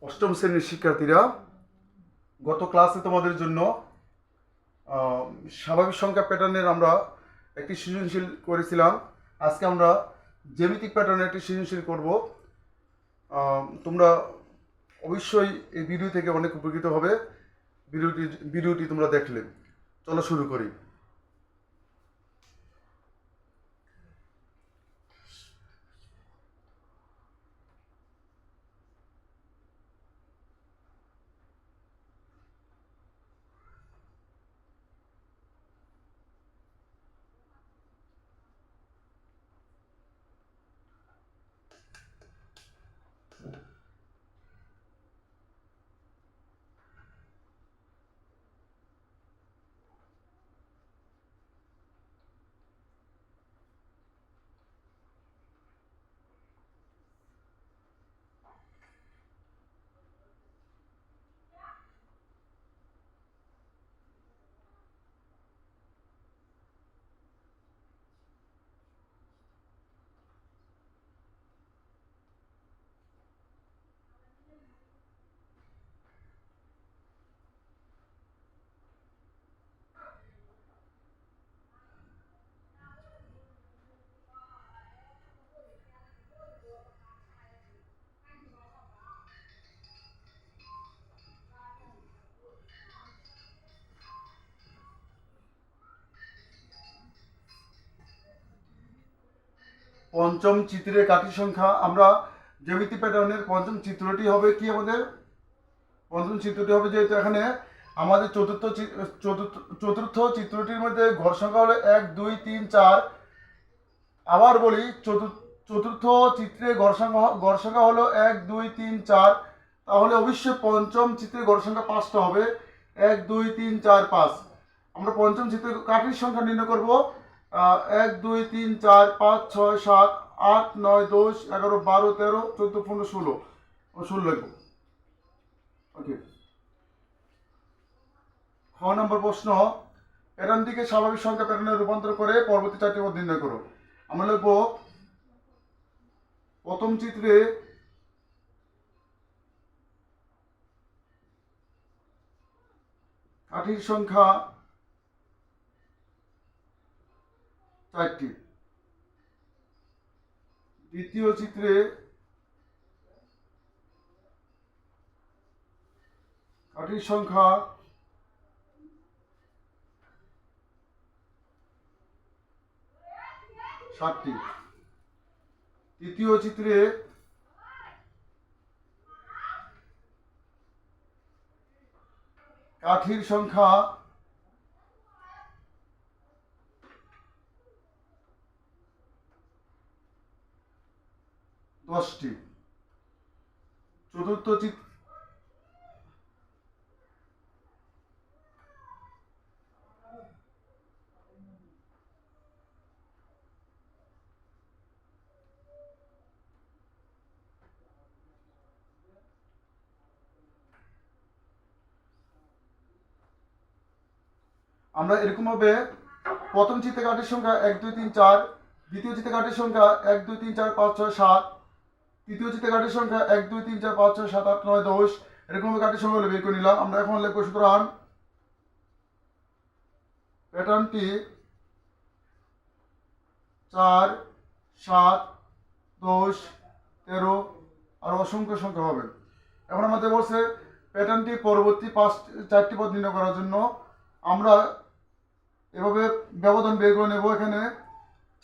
অষ্টম শ্রেণীর শিক্ষার্থীরা, গত ক্লাসে তোমাদের জন্য স্বাভাবিক সংখ্যা প্যাটার্নের আমরা একটি সৃজনশীল করেছিলাম। আজকে আমরা জ্যামিতিক প্যাটার্নের একটি সৃজনশীল করব। তোমরা অবশ্যই এই ভিডিও থেকে অনেক উপকৃত হবে। ভিডিওটি তোমরা দেখলে। চলো শুরু করি। পঞ্চম চিত্রের কাঠি সংখ্যা, আমরা জ্যামিতি প্যাটার্নের পঞ্চম চিত্রটি হবে কি আমাদের পঞ্চম চিত্রটি হবে, যেহেতু এখানে আমাদের চতুর্থ চিত্রটির মধ্যে ঘর সংখ্যা হলো 1 2 3 4। আবার বলি, চতুর্থ চিত্রে গড় সংখ্যা হলো 1 2 3 4। তাহলে অবশ্যই পঞ্চম চিত্রে গড় সংখ্যা 5টা হবে, 1 2 3 4 5। আমরা পঞ্চম চিত্রে কাঠির সংখ্যা নির্ণয় করব। 1 2 3 4 5 6 7 8 9 10 11 12 13 14 15 16 16 লিখব। ওকে। খ নম্বর প্রশ্ন, প্যাটার্নটিকে স্বাভাবিক সংখ্যা প্যাটার্নে রূপান্তর করে পরবর্তী চারটি পদ নির্ণয় করো। আমরা লিখব, প্রথম চিত্রে কাঠির সংখ্যা 4টি। দ্বিতীয় চিত্রে কাঠির সংখ্যা 7টি। তৃতীয় চিত্রে কাঠির সংখ্যা 10টি। চতুর্থ চিত্র আমরা এরকম ভাবে প্রথম চিত্রে কাঠির সংখ্যা 1 2 3 4, দ্বিতীয় চিত্রে কাঠির সংখ্যা 1 2 3 4 5 6 7, তৃতীয় চিত্রে কাঠির সংখ্যা 1 2 3 4 5 6 7 8 9 10। এরকম ভাবে কাঠির সংখ্যাগুলো বের করে নিলাম। আমরা এখন লিখব, সুতরাং প্যাটার্নটি 4 7 10 13 আর অসংখ্য সংখ্যা হবে। এখন আমাদের বলছে প্যাটার্নটি পরবর্তী 4টি পদ নির্ণয় করার জন্য আমরা এভাবে ব্যবধান বের করে নেব। এখানে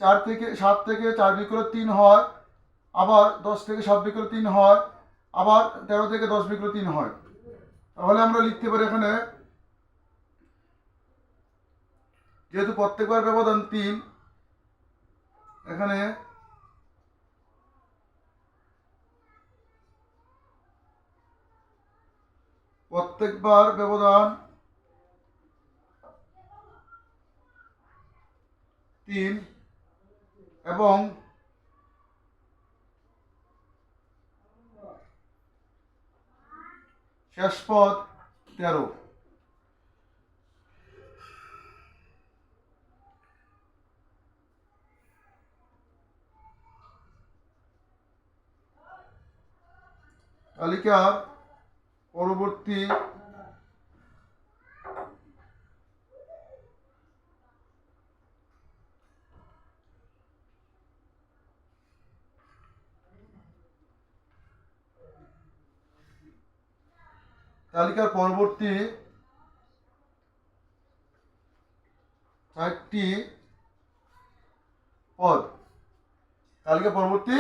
7 থেকে 4 বিয়োগ করলে 3 হয়, আবার 10 থেকে 7 বিয়োগ করলে 3 হয়, আবার 13 থেকে 10 বিয়োগ করলে 3 হয়। তাহলে আমরা লিখতে পারি, এখানে যেহেতু প্রত্যেকবার ব্যবধান 3, এখানে প্রত্যেকবার ব্যবধান 3 এবং শেষ পদ 13। তালিকার পরবর্তী তালিকার পরবর্তী 4টি পদ, তালিকার পরবর্তী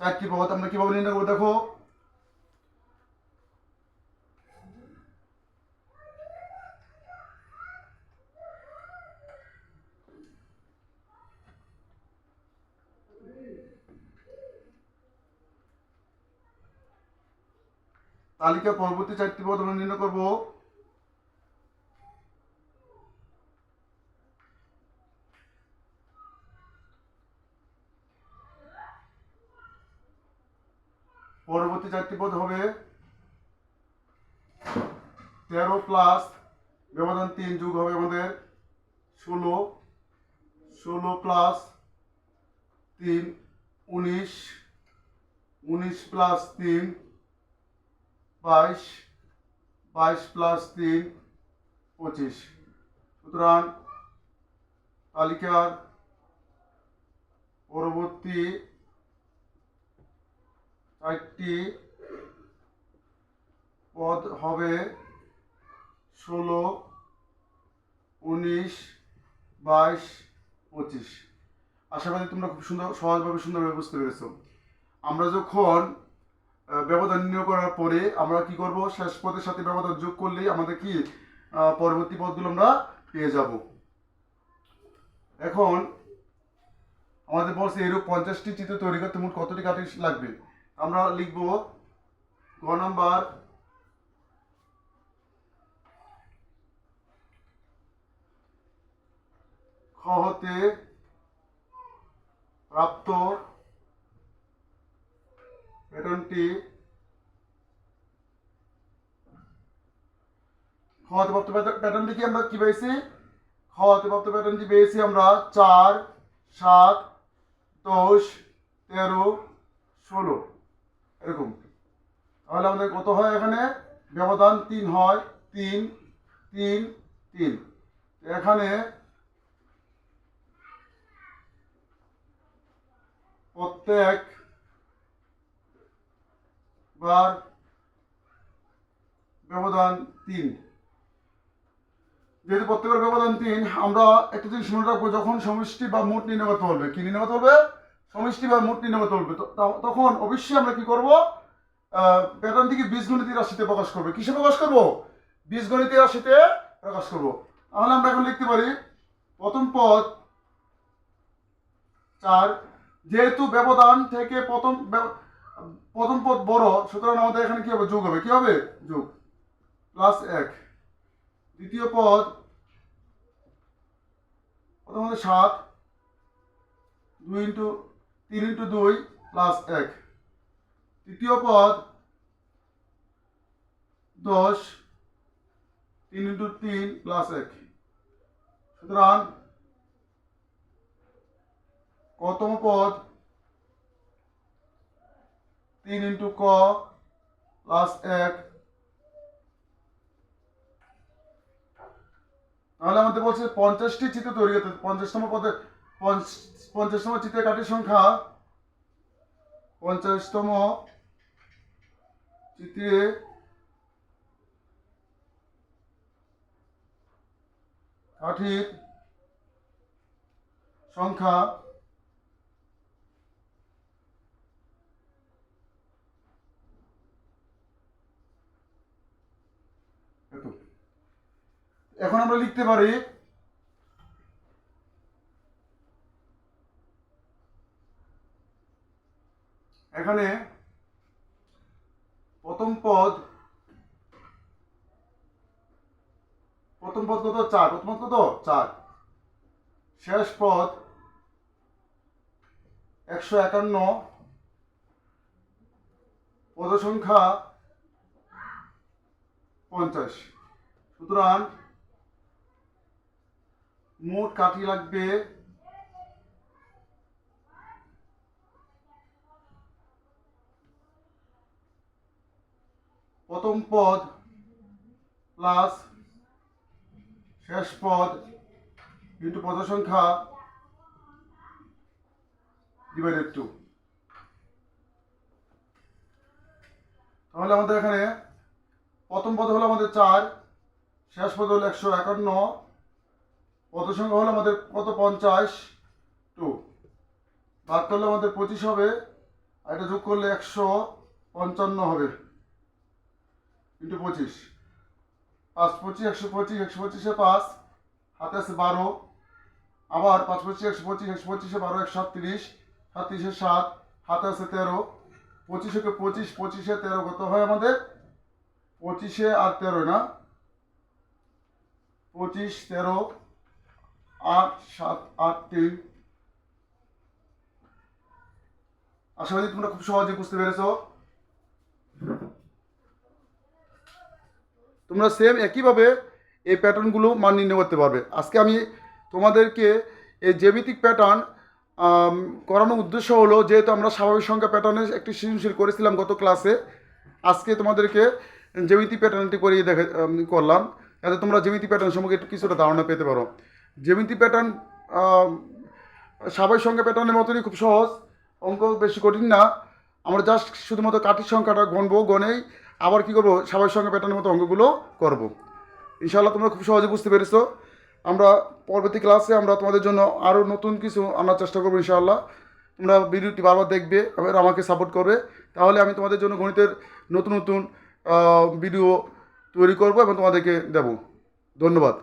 4টি পদ আমরা কিভাবে নির্ণয় করবো দেখো। তালিকার পরবর্তী 4টি পদ আমরা নির্ণয় করব। পরবর্তী 4টি পদ হবে 13 প্লাস ব্যবধান 3 যোগ হবে আমাদের 16, 16 প্লাস 3 19, 19 প্লাস 3 22, 22 প্লাস 3 25। সুতরাং তালিকার পরবর্তী 4টি পদ হবে 16, 19, 22, 25। আশাবাদী তোমরা খুব সুন্দরভাবে বুঝতে পেরেছো। আমরা যখন ব্যবধান নির্ণয় করার পরে আমরা কি করব, শেষ পদের সাথে ব্যবধান যোগ করলেই আমাদের কি পরবর্তী পদগুলো আমরা পেয়ে যাব। এখন আমাদের বলছে এরূপ 50টি চিত্র তৈরি করতে মোট কতটি কাঠি লাগবে। আমরা লিখব গ নাম্বার খ হতে প্রাপ্ত প্যাটার্নটি কি আমরা কি পেয়েছি, খ হতে প্রাপ্ত প্যাটার্নটি পেয়েছি আমরা 4, 7, 10, 13, 16 এরকম। তাহলে আমাদের কত হয়, এখানে ব্যবধান 3 হয়, 3, 3, 3। এখানে প্রত্যেক বার ব্যবধান 3, যেহেতু প্রত্যেকের ব্যবধান 3, আমরা একটা জিনিস মনে রাখবো, যখন সমষ্টি বা মোট নির্ণয় করতে বলবে, কি নির্ণয় করতে বলবে, সমষ্টি বা মোট নির্ণয় করতে বলবে, তখন অবশ্যই আমরা কি করব, প্যাটার্নটিকে বীজগণিতের রাশিতে প্রকাশ করবে। কিসে প্রকাশ করব, বীজগণিতের রাশিতে প্রকাশ করব। তাহলে আমরা এখন লিখতে পারি প্রথম পদ 4, যেহেতু ব্যবধান থেকে প্রথম পদ বড়, সুতরাং আমাদের এখানে কি হবে, যোগ হবে, কি হবে, যোগ প্লাস 1। দ্বিতীয় পদ প্রথম আমাদের 7, 3 ইন্টু 2 প্লাস 1। তৃতীয় পদ 10, 3 ইন্টু 3 প্লাস 1। সুতরাং কতম পদ 3 ইন্টু ক প্লাস 1। তাহলে আমাদের বলছে 50টি চিত্র তৈরি করতে, 50তম পদে 50তম চিত্রের কাঠির সংখ্যা, 50তম চিত্রে কাঠির সংখ্যা এত। এখন আমরা লিখতে পারি এখানে প্রথম পদ কত, 4, প্রথম পদ কত 4, শেষ পদ 151, পদ সংখ্যা 50। সুতরাং মোট কাঠি লাগবে 50 প্রথম পদ প্লাস শেষ পদ ইন্টু পদ সংখ্যা ডিভাইডেড 2। তাহলে আমাদের এখানে প্রথম পদ হলো আমাদের 4, শেষ পদ হলো 151, পদ সংখ্যা হলো আমাদের কত 50, 2 ভাগ করলে আমাদের 25 হবে, আর এটা যোগ করলে 155 হবে ইন্টু 25, 5 25 125, 125 5 হাতে আছে 12, আবার 5 25 125, 125 12 137, 37 7 হাতে আছে 13, 25 25, 25 13 কত হয় আমাদের 25 আর 13 না, 25 13 8 7 8 3। আশা করি তোমরা খুব সহজে বুঝতে পেরেছো। তোমরা সেম একইভাবে এই প্যাটার্নগুলো মান নির্ণয় করতে পারবে। আজকে আমি তোমাদেরকে এই জ্যামিতিক প্যাটার্ন করানোর উদ্দেশ্য হলো, যেহেতু আমরা স্বাভাবিক সংখ্যা প্যাটার্নের একটি সৃজনশীল করেছিলাম গত ক্লাসে, আজকে তোমাদেরকে জ্যামিতি প্যাটার্নটি করিয়ে করলাম, যাতে তোমরা জ্যামিতি প্যাটার্ন সম্পর্কে একটু কিছুটা ধারণা পেতে পারো। জ্যামিতি প্যাটার্ন স্বাভাবিক সংখ্যা প্যাটার্নের মতনই খুব সহজ, অঙ্ক বেশি কঠিন না। আমরা জাস্ট শুধুমাত্র কাঠির সংখ্যাটা গণবো, গণেই আবার কী করবো স্বাভাবিক সংখ্যা প্যাটার্নের মতো অঙ্কগুলো করবো। ইনশাআল্লাহ তোমরা খুব সহজে বুঝতে পেরেছো। আমরা পরবর্তী ক্লাসে আমরা তোমাদের জন্য আরও নতুন কিছু আনার চেষ্টা করবো ইনশাআল্লাহ। তোমরা ভিডিওটি বারবার দেখবে এবং আমাকে সাপোর্ট করবে, তাহলে আমি তোমাদের জন্য গণিতের নতুন নতুন ভিডিও তৈরি করবো এবং তোমাদেরকে দেবো। ধন্যবাদ।